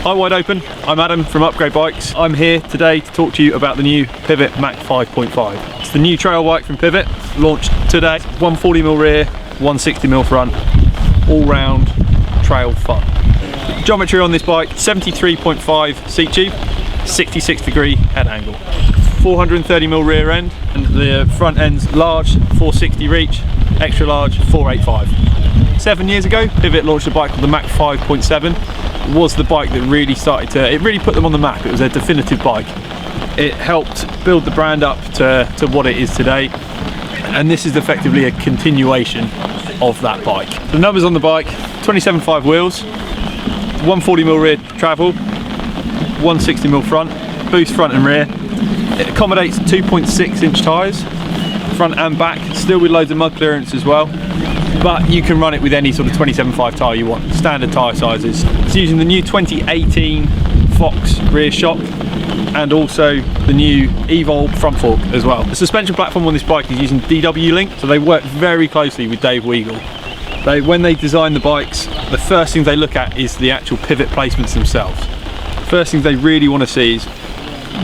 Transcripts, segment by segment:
Hi Wide Open, I'm Adam from Upgrade Bikes. I'm here today to talk to you about the new Pivot Mach 5.5. It's the new trail bike from Pivot, launched today. 140mm rear, 160mm front, all round trail fun. The geometry on this bike, 73.5 seat tube, 66-degree head angle. 430mm rear end, and the front end's large, 460 reach, extra large, 485. 7 years ago, Pivot launched a bike called the Mach 5.7. It was the bike that really it really put them on the map. It was their definitive bike. It helped build the brand up to what it is today, and this is effectively a continuation of that bike. The numbers on the bike: 27.5 wheels, 140mm rear travel, 160mm front, boost front and rear. It accommodates 2.6-inch tyres, front and back, still with loads of mud clearance as well. But you can run it with any sort of 27.5 tyre you want, standard tyre sizes. It's using the new 2018 Fox rear shock and also the new Evol front fork as well. The suspension platform on this bike is using DW Link, so they work very closely with Dave Weigel. When they design the bikes, the first thing they look at is the actual pivot placements themselves. First thing they really want to see is,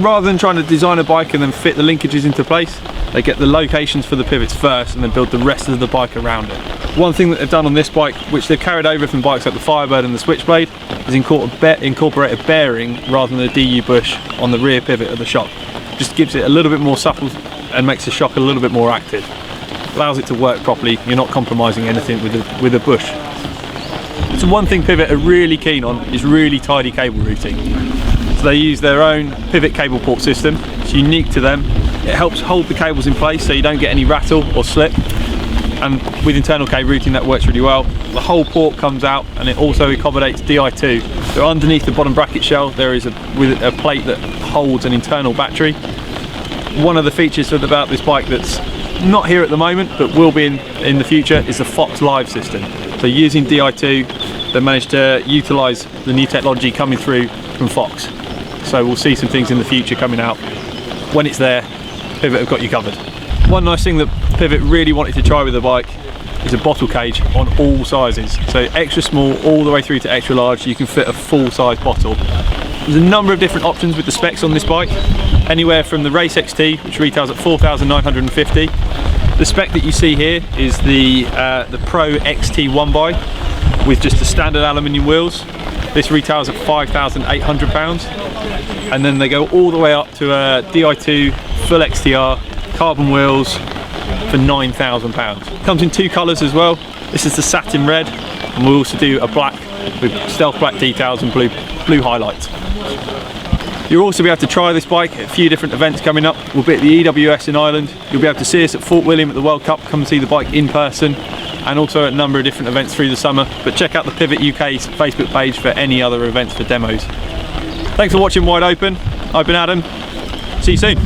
rather than trying to design a bike and then fit the linkages into place, they get the locations for the pivots first and then build the rest of the bike around it. One thing that they've done on this bike, which they've carried over from bikes like the Firebird and the Switchblade, is incorporate a bearing rather than a DU bush on the rear pivot of the shock. Just gives it a little bit more supple and makes the shock a little bit more active. Allows it to work properly. You're not compromising anything with a bush. So one thing Pivot are really keen on is really tidy cable routing. So they use their own Pivot cable port system. It's unique to them. It helps hold the cables in place so you don't get any rattle or slip. And with internal cable routing that works really well. The whole port comes out, and it also accommodates Di2. So underneath the bottom bracket shell there is a plate that holds an internal battery. One of the features about this bike that's not here at the moment but will be in the future is the Fox Live system. So using Di2, they managed to utilise the new technology coming through from Fox. So we'll see some things in the future coming out. When it's there, Pivot have got you covered. One nice thing that Pivot really wanted to try with the bike is a bottle cage on all sizes. So extra small all the way through to extra large, you can fit a full size bottle. There's a number of different options with the specs on this bike, anywhere from the Race XT, which retails at 4,950. The spec that you see here is the Pro XT 1x with just the standard aluminium wheels. This retails at £5,800, and then they go all the way up to a Di2 full XTR carbon wheels for £9,000. Comes in two colours as well. This is the satin red, and we'll also do a black with stealth black details and blue highlights. You'll also be able to try this bike at a few different events coming up. We'll be at the EWS in Ireland. You'll be able to see us at Fort William at the World Cup. Come and see the bike in person, and also at a number of different events through the summer. But check out the Pivot UK's Facebook page for any other events for demos. Thanks for watching Wide Open. I've been Adam. See you soon.